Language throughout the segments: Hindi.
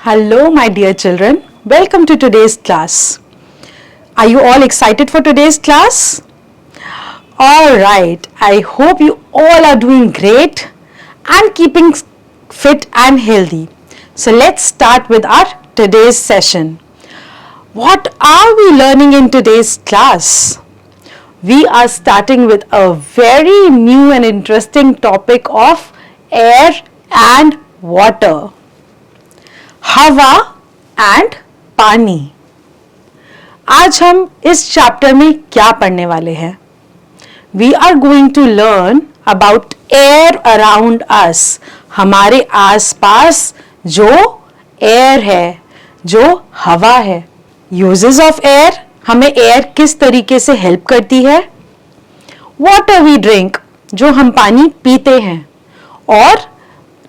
Hello, my dear children. Welcome to today's class. Are you all excited for today's class? All right. I hope you all are doing great and keeping fit and healthy. So let's start with our today's session. What are we learning in today's class? We are starting with a very new and interesting topic of air and water. हवा एंड पानी। आज हम इस चैप्टर में क्या पढ़ने वाले हैं? We are going to learn about air around us. हमारे आसपास जो एयर है, जो हवा है। यूजेस ऑफ एयर, हमें एयर किस तरीके से हेल्प करती है। वाटर वी ड्रिंक, जो हम पानी पीते हैं। और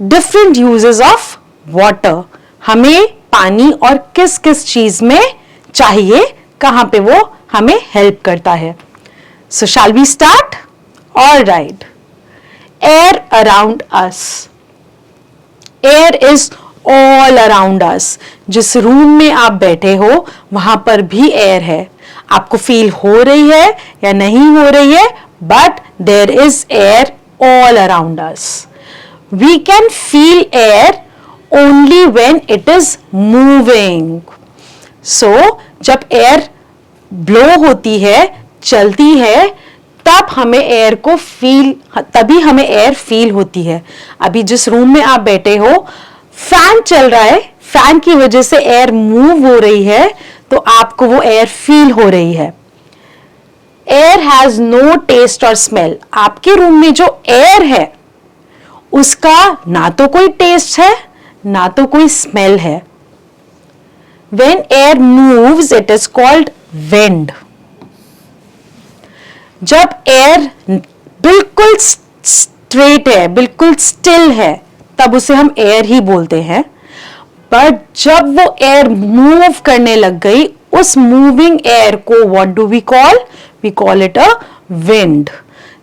डिफरेंट यूजेस ऑफ वाटर, हमें पानी और किस किस चीज में चाहिए, कहां पे वो हमें हेल्प करता है। So shall we start? All right. Air around us. Air is all around us. जिस रूम में आप बैठे हो वहां पर भी एयर है। आपको फील हो रही है या नहीं हो रही है, but there is air all around us. We can feel air only when it is moving. So जब एयर ब्लो होती है, चलती है, तब हमें एयर को तभी हमें एयर फील होती है। अभी जिस रूम में आप बैठे हो, फैन चल रहा है, फैन की वजह से एयर मूव हो रही है, तो आपको वो एयर फील हो रही है। एयर हैज नो टेस्ट और स्मेल। आपके रूम में जो एयर है उसका ना तो कोई टेस्ट है ना तो कोई स्मेल है। When air moves, it is called wind. जब एयर बिल्कुल स्ट्रेट है, बिल्कुल स्टिल है, तब उसे हम एयर ही बोलते हैं। बट जब वो एयर मूव करने लग गई, उस मूविंग एयर को what do we call? We call it a wind.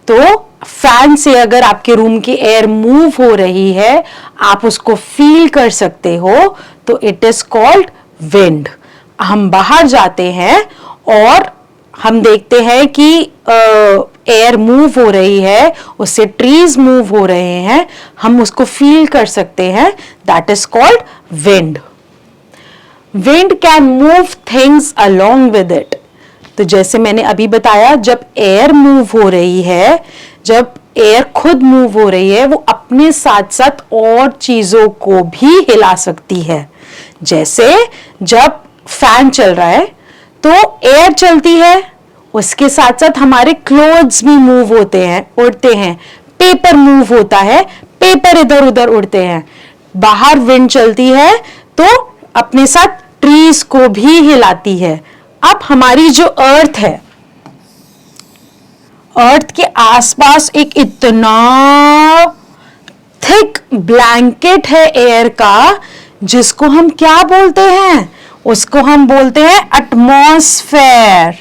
तो फैन से अगर आपके रूम की एयर मूव हो रही है, आप उसको फील कर सकते हो, तो इट इज कॉल्ड विंड। हम बाहर जाते हैं और हम देखते हैं कि एयर मूव हो रही है, उससे ट्रीज मूव हो रहे हैं, हम उसको फील कर सकते हैं। That is called wind. Wind can move things along with it. तो जैसे मैंने अभी बताया, जब एयर मूव हो रही है, जब एयर खुद मूव हो रही है, वो अपने साथ साथ और चीजों को भी हिला सकती है। जैसे जब फैन चल रहा है तो एयर चलती है, उसके साथ साथ हमारे क्लोथ्स भी मूव होते हैं, उड़ते हैं। पेपर मूव होता है, पेपर इधर उधर उड़ते हैं। बाहर विंड चलती है तो अपने साथ ट्रीज को भी हिलाती है। अब हमारी जो अर्थ है, अर्थ के आसपास एक इतना थिक ब्लैंकेट है एयर का, जिसको हम क्या बोलते हैं? उसको हम बोलते हैं atmosphere.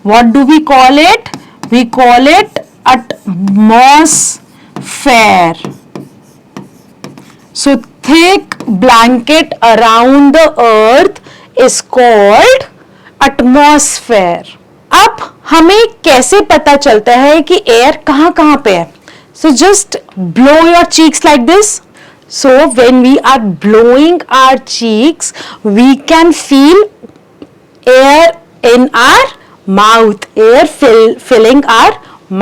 What do we call it? We call it atmosphere. So thick blanket around the earth is called atmosphere. अब हमें कैसे पता चलता है कि एयर कहां कहां पे है? So just blow your cheeks like this. So when we are blowing our cheeks, we can feel air in our mouth, air filling our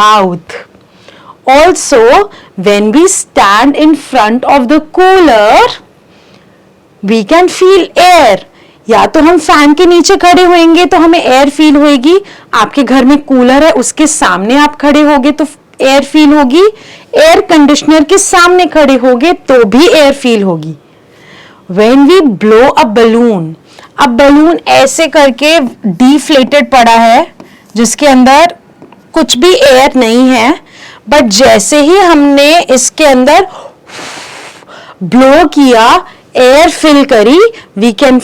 mouth. Also, when we stand in front of the cooler, we can feel air. या तो हम फैन के नीचे खड़े होंगे तो हमें एयर फील होगी। आपके घर में कूलर है, उसके सामने आप खड़े होगे तो एयर फील होगी। एयर कंडीशनर के सामने खड़े होगे तो भी एयर फील होगी। When we blow a balloon, अब बलून ऐसे करके डिफ्लेटेड पड़ा है, जिसके अंदर कुछ भी एयर नहीं है, बट जैसे ही हमने इसके अंदर ब्लो किया, एयर फिल करी, we can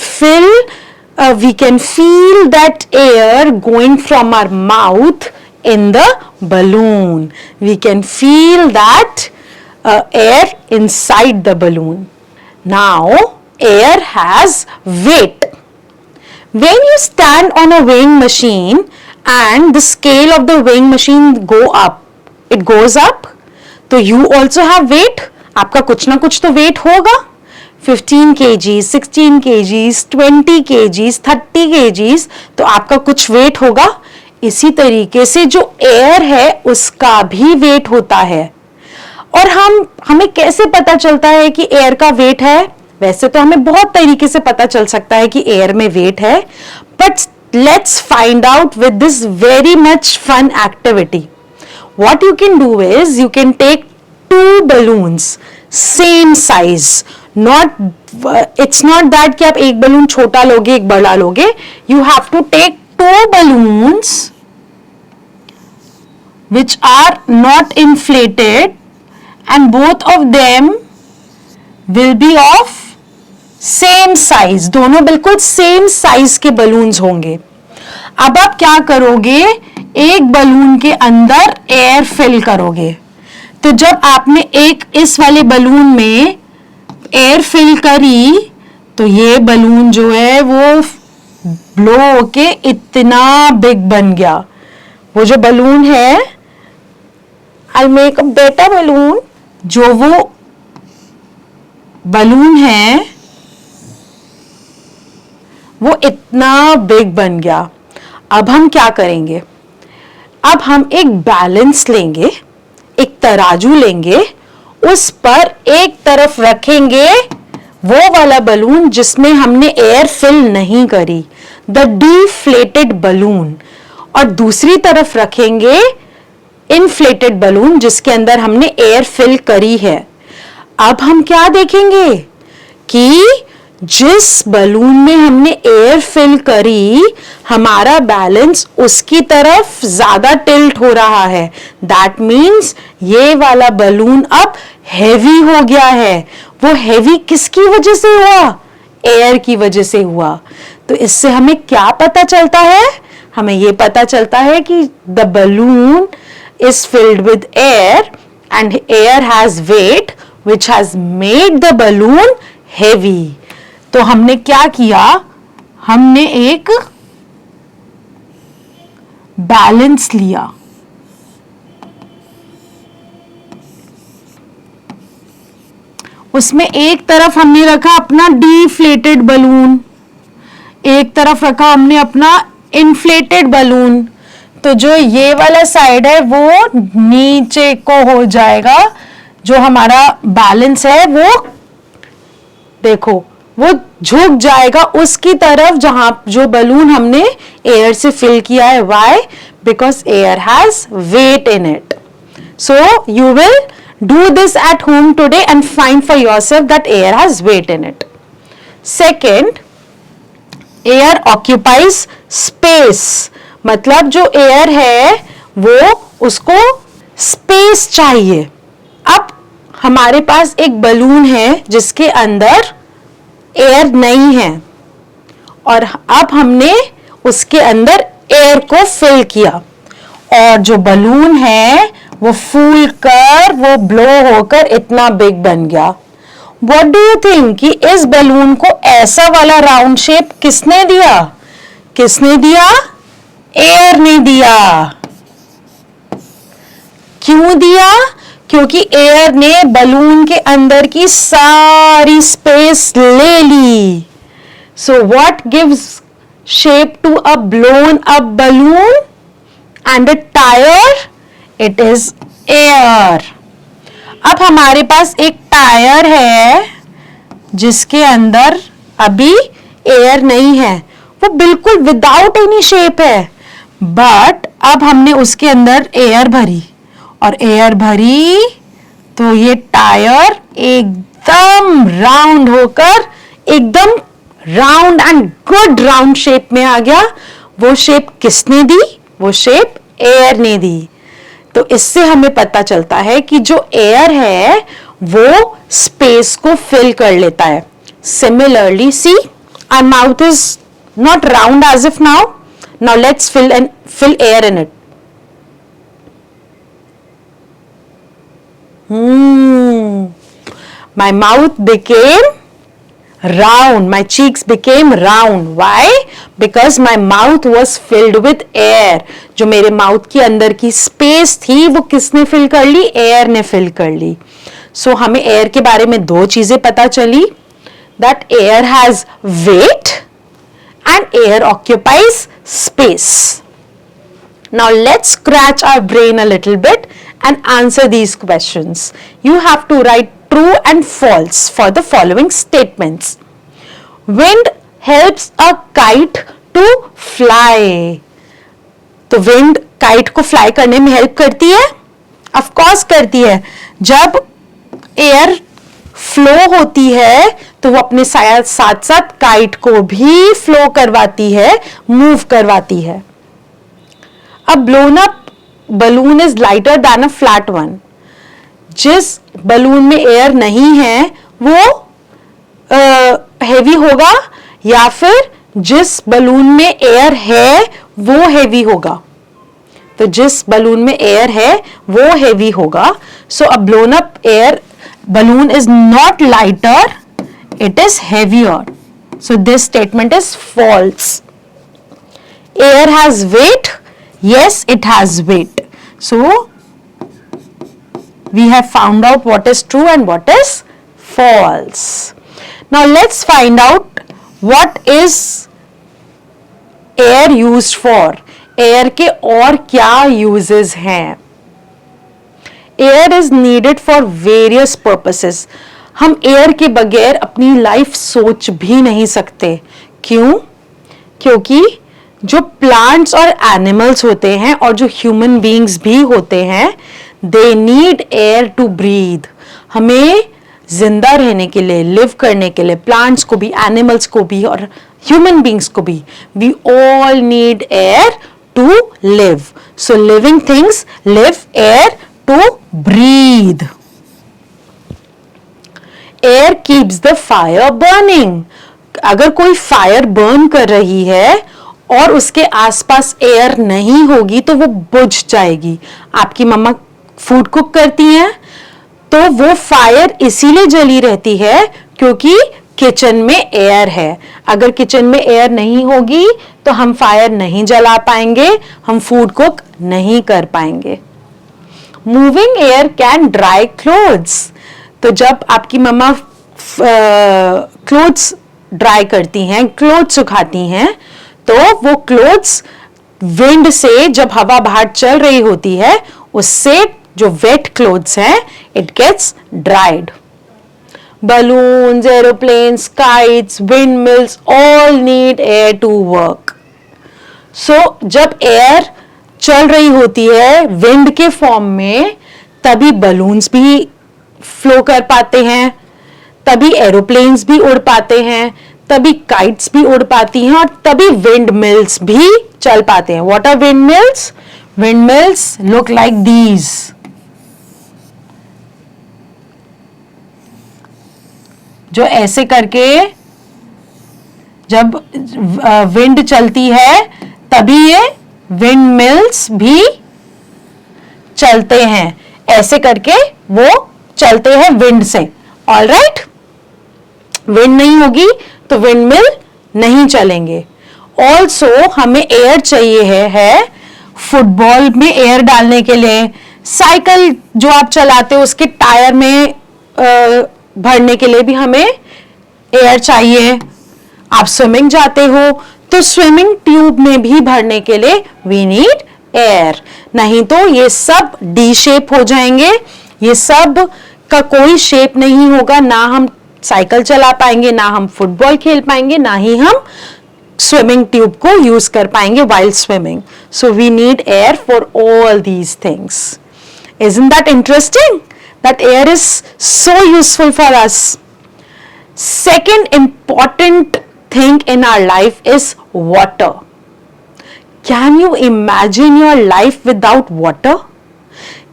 feel that air going from our mouth in the balloon. We can feel that air inside the balloon. Now air has weight. When you stand on a weighing machine and the scale of the weighing machine it goes up, तो you also have weight. आपका कुछ ना कुछ तो weight होगा. 15 kgs, 16 kgs, 20 kgs, 30 kgs, तो आपका कुछ weight होगा. इसी तरीके से जो air है उसका भी weight होता है. और हमें कैसे पता चलता है कि एयर का वेट है? वैसे तो हमें बहुत तरीके से पता चल सकता है कि एयर में वेट है, but let's find out with this very much fun activity. What you can do is you can take 2 balloons same size. It's not that कि आप एक बलून छोटा लोगे एक बड़ा लोगे. You have to take 2 balloons which are not inflated and both of them will be of same size. दोनों बिल्कुल सेम साइज के बलून्स होंगे. अब आप क्या करोगे? एक बलून के अंदर एयर फिल करोगे. तो जब आपने एक इस वाले बलून में एयर फिल करी तो ये बलून जो है वो ब्लो होके इतना बिग बन गया. वो जो बलून है, I'll make a better balloon. जो वो बलून है वो इतना बिग बन गया. अब हम क्या करेंगे? अब हम एक बैलेंस लेंगे, एक तराजू लेंगे, उस पर एक तरफ रखेंगे वो वाला बलून जिसमें हमने एयर फिल नहीं करी, द डिफ्लेटेड बलून, और दूसरी तरफ रखेंगे इन्फ्लेटेड बलून जिसके अंदर हमने एयर फिल करी है. अब हम क्या देखेंगे कि जिस बलून में हमने एयर फिल करी हमारा बैलेंस उसकी तरफ ज्यादा टिल्ट हो रहा है. दैट मीन्स ये वाला बलून अब हैवी हो गया है. वो हैवी किसकी वजह से हुआ? एयर की वजह से हुआ. तो इससे हमें क्या पता चलता है? हमें ये पता चलता है कि the balloon is filled with air and air has weight which has made the balloon heavy. तो हमने क्या किया? हमने एक बैलेंस लिया. उसमें एक तरफ हमने रखा अपना डिफ्लेटेड बलून, एक तरफ रखा हमने अपना इन्फ्लेटेड बलून. तो जो ये वाला साइड है वो नीचे को हो जाएगा. जो हमारा बैलेंस है वो देखो वो झुक जाएगा उसकी तरफ जहां जो बलून हमने एयर से फिल किया है. Why? Because air has weight in it. So you will do this at home today and find for yourself that air has weight in it. Second, air occupies space. मतलब जो एयर है वो उसको स्पेस चाहिए. अब हमारे पास एक बलून है जिसके अंदर एयर नहीं है और अब हमने उसके अंदर एयर को फिल किया और जो बलून है वो फूल कर वो ब्लो होकर इतना बिग बन गया. व्हाट डू यू थिंक कि इस बलून को ऐसा वाला राउंड शेप किसने दिया? किसने दिया? एयर ने दिया. क्यों दिया? क्योंकि एयर ने बलून के अंदर की सारी स्पेस ले ली. So what gives shape to a blown up balloon and a tyre? It is air. अब हमारे पास एक टायर है जिसके अंदर अभी एयर नहीं है, वो बिल्कुल विदाउट एनी शेप है. बट अब हमने उसके अंदर एयर भरी और एयर भरी तो ये टायर एकदम राउंड होकर एकदम round and good round shape में आ गया. वो शेप किसने दी? वो शेप एयर ने दी. तो इससे हमें पता चलता है कि जो एयर है वो स्पेस को फिल कर लेता है. Similarly see our mouth is not round as if now. Now let's fill air in it. My mouth became round. My cheeks became round. Why? Because my mouth was filled with air. जो मेरे माउथ के अंदर की स्पेस थी वो किसने फिल कर ली? एयर ने फिल कर ली. सो हमें एयर के बारे में दो चीजें पता चली. That air has weight and air occupies space. Now let's scratch our brain a little bit and answer these questions. You have to write true and false for the following statements. Wind helps a kite to fly. तो wind kite को fly करने में help करती है? Of course करती है. जब air flow होती है तो वो अपने साथ साथ kite को भी flow करवाती है, move करवाती है. A blown up balloon is lighter than a flat one. जिस बलून में एयर नहीं है वो हेवी होगा या फिर जिस बलून में एयर है वो हेवी होगा. तो जिस बलून में एयर है वो हेवी होगा. So a blown up air balloon is not lighter, it is heavier. So this statement is false. Air has weight. Yes, it has weight. So we have found out what is true and what is false. Now let's find out what is air used for. Air के और क्या uses हैं? Air is needed for various purposes. हम एयर के बगैर अपनी लाइफ सोच भी नहीं सकते. क्यों? क्योंकि जो प्लांट्स और एनिमल्स होते हैं और जो ह्यूमन बीइंग्स भी होते हैं, they need air to breathe. हमें जिंदा रहने के लिए, लिव करने के लिए, प्लांट्स को भी, एनिमल्स को भी और ह्यूमन बीइंग्स को भी, we all need air to live. So living things live air to breathe. Air keeps the fire burning. अगर कोई फायर बर्न कर रही है और उसके आसपास एयर नहीं होगी तो वो बुझ जाएगी. आपकी मम्मा फूड कुक करती हैं तो वो फायर इसीलिए जली रहती है क्योंकि किचन में एयर है. अगर किचन में एयर नहीं होगी तो हम फायर नहीं जला पाएंगे, हम फूड कुक नहीं कर पाएंगे. Moving air can dry clothes. तो जब आपकी मम्मा क्लोथ्स ड्राई करती हैं, क्लोथ्स सुखाती हैं, तो वो क्लोथ्स विंड से, जब हवा बाहर चल रही होती है, उससे जो वेट क्लोथ्स हैं, it gets dried. balloons, aeroplanes, kites, windmills all need air to work. So जब एयर चल रही होती है विंड के फॉर्म में, तभी बलून्स भी फ्लो कर पाते हैं, तभी एरोप्लेन्स भी उड़ पाते हैं, तभी काइट्स भी उड़ पाती हैं और तभी विंड मिल्स भी चल पाते हैं. What are wind mills? Wind mills look like these. जो ऐसे करके जब विंड चलती है तभी ये विंड मिल्स भी चलते हैं. ऐसे करके वो चलते हैं विंड से. All right. विंड नहीं होगी तो विंड मिल नहीं चलेंगे. ऑल्सो हमें एयर चाहिए है फुटबॉल में एयर डालने के लिए, साइकिल जो आप चलाते हो उसके टायर में भरने के लिए भी हमें एयर चाहिए. आप स्विमिंग जाते हो तो स्विमिंग ट्यूब में भी भरने के लिए वी नीड एयर. नहीं तो ये सब डी शेप हो जाएंगे, ये सब का कोई शेप नहीं होगा. ना हम साइकिल चला पाएंगे, ना हम फुटबॉल खेल पाएंगे, ना ही हम स्विमिंग ट्यूब को यूज कर पाएंगे while swimming. So we need air for all these things. Isn't that interesting? That air is so useful for us. Second important thing in our life is water. Can you imagine your life without water?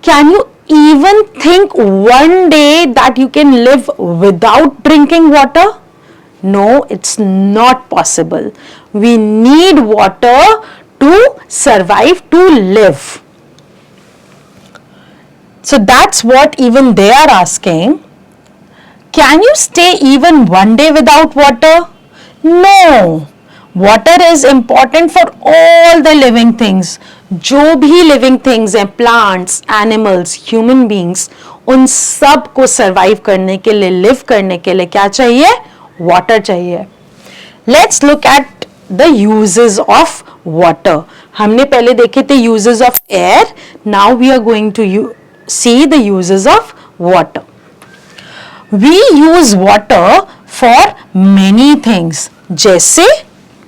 Can you even think one day that you can live without drinking water? No, it's not possible. We need water to survive, to live. So that's what even they are asking. Can you stay even one day without water? No. Water is important for all the living things. जो भी living things हैं, plants, animals, human beings, उन सब को survive करने के लिए, live करने के लिए क्या चाहिए? Water चाहिए. Let's look at the uses of water. हमने पहले देखे थे uses of air. Now we are going to see the uses of water. We use water for many things. जैसे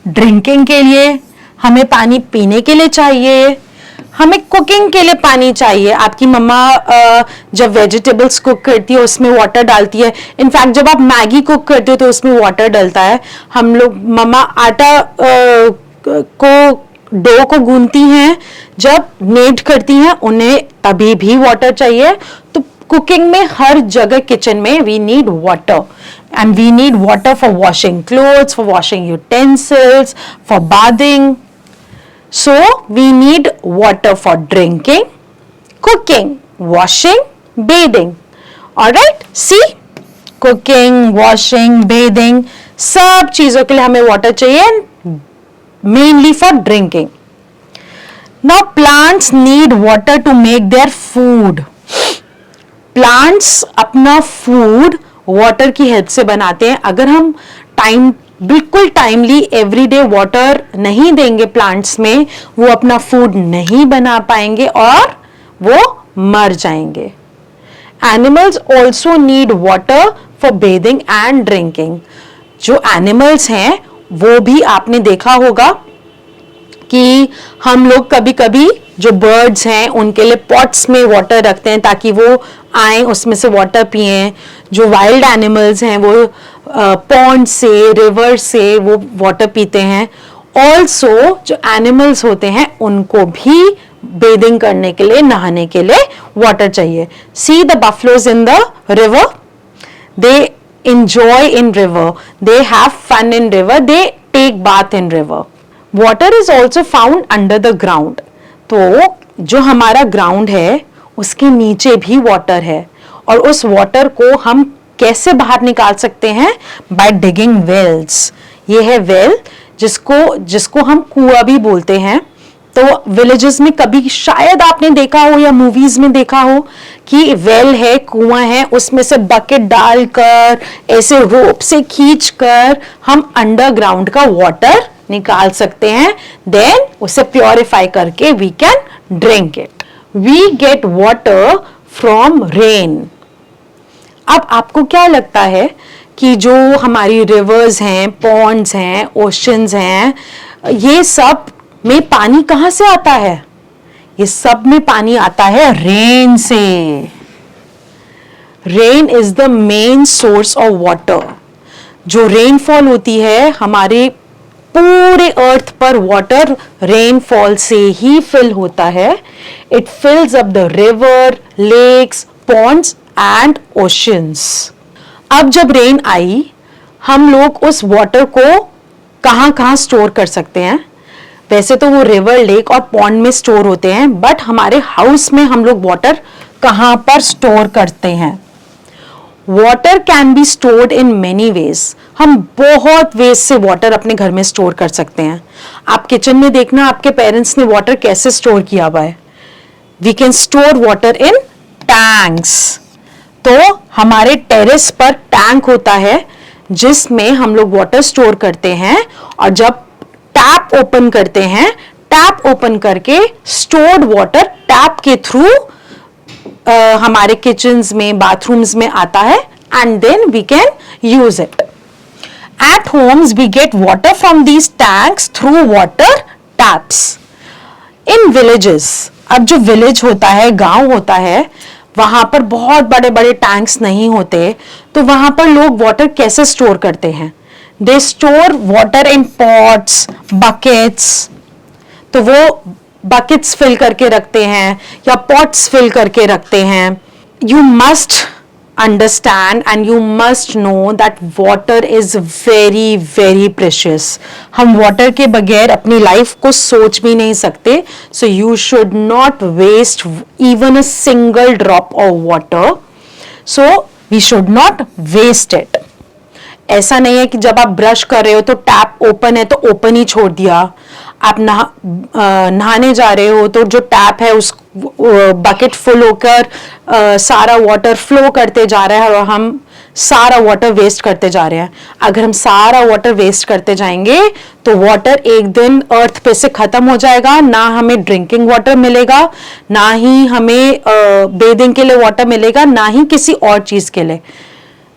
ड्रिंकिंग के लिए हमें पानी पीने के लिए चाहिए, हमें कुकिंग के लिए पानी चाहिए. आपकी मम्मा जब वेजिटेबल्स कुक करती है उसमें वाटर डालती है. इनफैक्ट जब आप मैगी कुक करते हो तो उसमें वाटर डलता है. हम लोग मम्मा आटा को डो को गूंथती हैं, जब नेट करती हैं उन्हें तभी भी वाटर चाहिए. तो कुकिंग में हर जगह किचन में we need water. And we need water for washing clothes, for washing utensils, for bathing. So we need water for drinking, cooking, washing, bathing. Alright? See? Cooking, washing, bathing, सब चीजों के लिए हमें water चाहिए, mainly for drinking. Now plants need water to make their food. Plants अपना food वाटर की हेल्प से बनाते हैं. अगर हम बिल्कुल टाइमली एवरीडे वाटर नहीं देंगे प्लांट्स में, वो अपना फूड नहीं बना पाएंगे और वो मर जाएंगे. Animals also need water for bathing and drinking. जो एनिमल्स हैं वो भी आपने देखा होगा कि हम लोग कभी कभी जो बर्ड्स हैं उनके लिए पॉट्स में वाटर रखते हैं ताकि वो आए उसमें से वाटर पिएं. जो वाइल्ड एनिमल्स हैं वो पॉन्ड से, रिवर से वो वाटर पीते हैं. ऑल्सो जो एनिमल्स होते हैं उनको भी बेदिंग करने के लिए, नहाने के लिए वाटर चाहिए. See the buffaloes in the river, they enjoy in river, they have fun in river, they take bath in river. Water is also found under the ground. तो जो हमारा ग्राउंड है उसके नीचे भी वाटर है और उस वाटर को हम कैसे बाहर निकाल सकते हैं? By digging wells. ये है वेल जिसको हम कुआं भी बोलते हैं. तो विलेजेस में कभी शायद आपने देखा हो या मूवीज में देखा हो कि वेल है, कुआं है, उसमें से बकेट डालकर ऐसे रोप से खींचकर हम अंडरग्राउंड का वाटर निकाल सकते हैं. देन उसे प्योरीफाई करके we can drink it. We get water from rain. अब आपको क्या लगता है कि जो हमारी रिवर्स हैं, पॉन्ड्स हैं, ओशंस हैं, ये सब में पानी कहां से आता है? ये सब में पानी आता है रेन से. Rain is the main source of water. जो रेनफॉल होती है हमारे पूरे अर्थ पर वाटर रेनफॉल से ही फिल होता है. It fills up the river, lakes, ponds and oceans. अब जब रेन आई, हम लोग उस वाटर को कहां कहां स्टोर कर सकते हैं? वैसे तो वो रिवर, लेक और पॉन्ड में स्टोर होते हैं, बट हमारे हाउस में हम लोग वाटर कहां पर स्टोर करते हैं? Water can be stored in many ways. हम बहुत वेज से वाटर अपने घर में स्टोर कर सकते हैं. आप किचन में देखना आपके पेरेंट्स ने वाटर कैसे स्टोर किया हुआ है. We can store water in tanks. तो हमारे टेरेस पर टैंक होता है जिसमें हम लोग वाटर स्टोर करते हैं और जब टैप ओपन करते हैं, टैप ओपन करके स्टोर्ड वाटर टैप के थ्रू हमारे किचन्स में, बाथरूम्स में आता है and then we can use it. At homes we get water from these tanks through water taps. In villages, अब जो विलेज होता है, गांव होता है, वहां पर बहुत बड़े बड़े टैंक्स नहीं होते, तो वहां पर लोग वाटर कैसे स्टोर करते हैं? They store water in pots, buckets. तो वो बकेट्स फिल करके रखते हैं या पॉट्स फिल करके रखते हैं. You must understand and you must know that water is very very precious. हम वाटर के बगैर अपनी लाइफ को सोच भी नहीं सकते. So you should not waste even a single drop of water. So We should not waste it. ऐसा नहीं है कि जब आप ब्रश कर रहे हो तो टैप ओपन है तो ओपन ही छोड़ दिया. आप नहाने जा रहे हो तो जो टैप है उस बकेट फुल होकर सारा वाटर फ्लो करते जा रहा है और हम सारा वाटर वेस्ट करते जा रहे हैं. अगर हम सारा वाटर वेस्ट करते जाएंगे तो वाटर एक दिन अर्थ पे से खत्म हो जाएगा. ना हमें ड्रिंकिंग वाटर मिलेगा, ना ही हमें बेदिंग के लिए वाटर मिलेगा, ना ही किसी और चीज के लिए.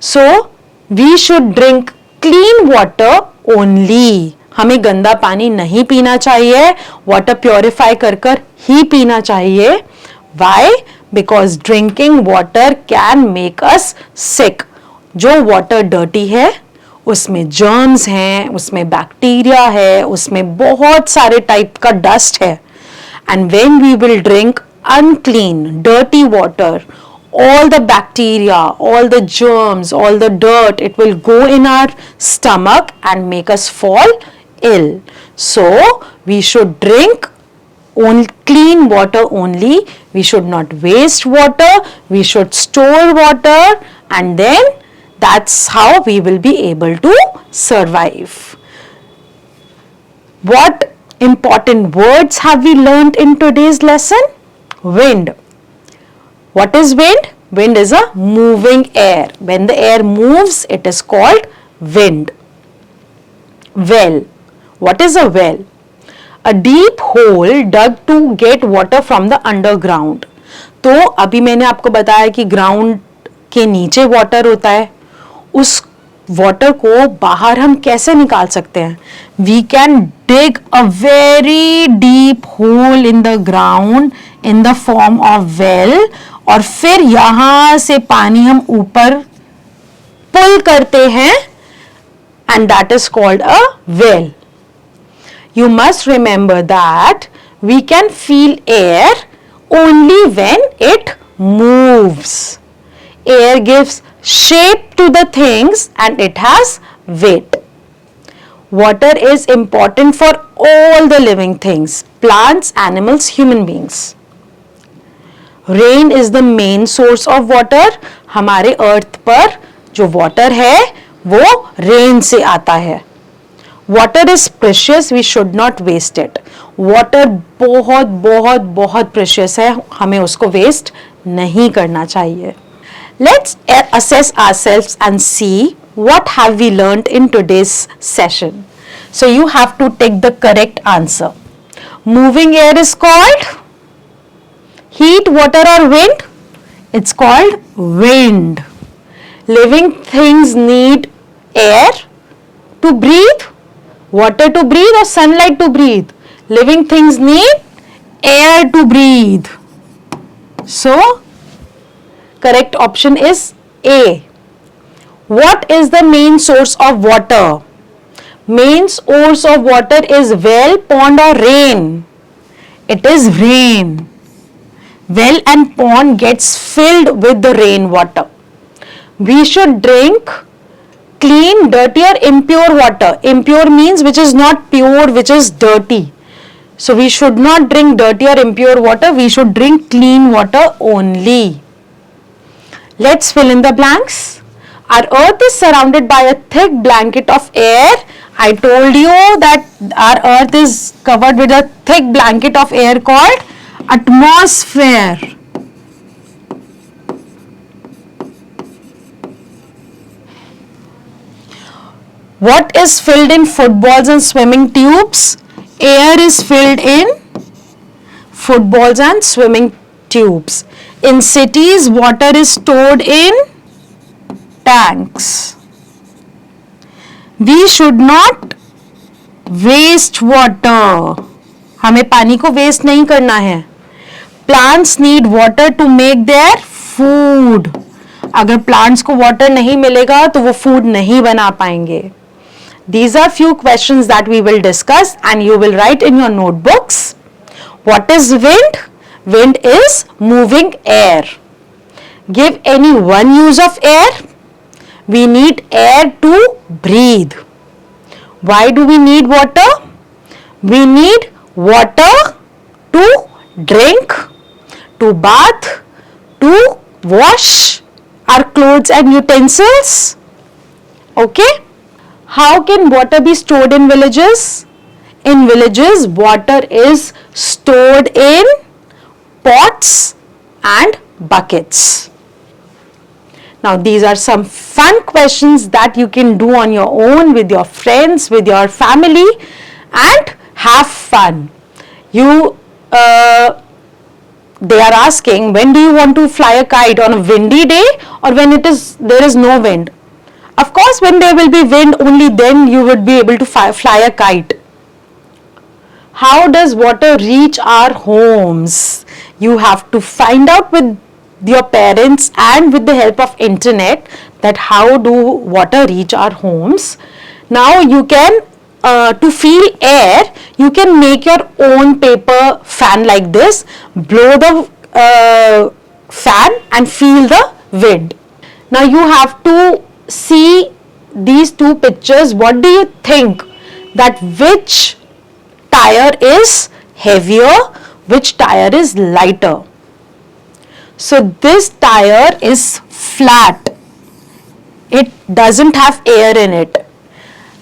So we should drink clean water only. हमें गंदा पानी नहीं पीना चाहिए. वाटर प्योरीफाई कर कर ही पीना चाहिए. Why? Because drinking water can make us sick. जो वाटर डर्टी है उसमें जर्म्स हैं, उसमें बैक्टीरिया है, उसमें बहुत सारे टाइप का डस्ट है. And when we will drink unclean dirty water, all the bacteria, all the germs, all the dirt, it will go in our stomach and make us fall ill. So we should drink only clean water only. We should not waste water. We should store water, and then that's how we will be able to survive. What important words have we learnt in today's lesson? Wind. What is wind? Wind is a moving air. When the air moves, it is called wind. Well. What is a well? A deep hole dug to get water from the underground. तो अभी मैंने आपको बताया कि ग्राउंड के नीचे वाटर होता है. उस वाटर को बाहर हम कैसे निकाल सकते हैं? We can dig a very deep hole in the ground in the form of well, और फिर यहां से पानी हम ऊपर पुल करते हैं, and that is called a well. You must remember that we can feel air only when it moves. Air gives shape to the things and it has weight. Water is important for all the living things, plants, animals, human beings. Rain is the main source of water. हमारे अर्थ पर जो वाटर है वो रेन से आता है. Water is precious, we should not waste it. Water बहुत बहुत बहुत precious है, हमें उसको waste नहीं करना चाहिए. Let's assess ourselves and see what have we learned in today's session. So you have to take the correct answer. Moving air is called heat, water or wind? It's called wind. Living things need air to breathe, water to breathe or sunlight to breathe? Living things need air to breathe. So correct option is A. What is the main source of water? Main source of water is well, pond or rain. It is rain. Well and pond gets filled with the rainwater. We should drink clean, dirty or impure water. Impure means which is not pure, which is dirty. So we should not drink dirty or impure water. We should drink clean water only. Let's fill in the blanks. Our earth is surrounded by a thick blanket of air. I told you that our earth is covered with a thick blanket of air called atmosphere. What is filled in footballs and swimming tubes? Air is filled in footballs and swimming tubes. In cities, water is stored in tanks. We should not waste water. हमें पानी को वेस्ट नहीं करना है. Plants need water to make their food. अगर plants को water नहीं मिलेगा तो वो food नहीं बना पाएंगे. These are few questions that we will discuss and you will write in your notebooks. What is wind? Wind is moving air. Give any one use of air. We need air to breathe. Why do we need water? We need water to drink, to bath, to wash our clothes and utensils. Okay. How can water be stored in villages? In villages, water is stored in pots and buckets. Now, these are some fun questions that you can do on your own with your friends, with your family, and have fun. They are asking, when do you want to fly a kite, on a windy day or when there is no wind? Of course, when there will be wind, only then you would be able to fly a kite. How does water reach our homes? You have to find out with your parents and with the help of internet that how do water reach our homes. Now you can, to feel air, you can make your own paper fan like this, blow the fan and feel the wind. Now you have to see these two pictures. What do you think that which tire is heavier, which tire is lighter? So this tire is flat. It doesn't have air in it.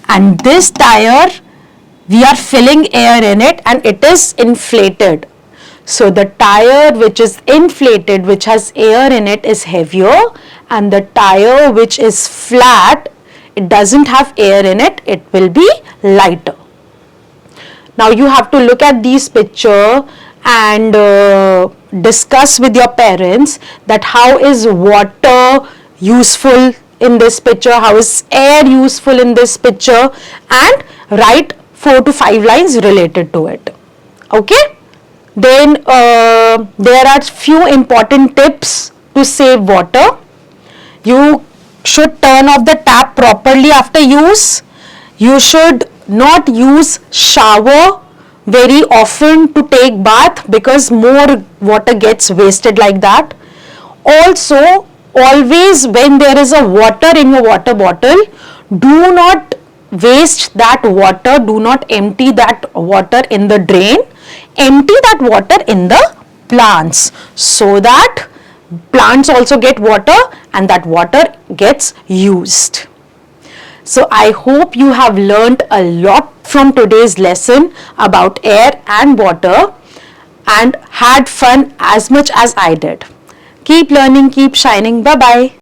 And this tire, we are filling air in it and it is inflated. So the tire which is inflated, which has air in it, is heavier, and the tire which is flat, it doesn't have air in it, it will be lighter. Now you have to look at these picture and discuss with your parents that how is water useful in this picture, how is air useful in this picture, and write 4 to 5 lines related to it. Okay? Then there are few important tips to save water. You should turn off the tap properly after use. You should not use shower very often to take bath because more water gets wasted like that. Also, always when there is a water in your water bottle, do not waste that water, do not empty that water in the drain. Empty that water in the plants so that plants also get water and that water gets used. So I hope you have learned a lot from today's lesson about air and water and had fun as much as I did. Keep learning, keep shining. Bye-bye.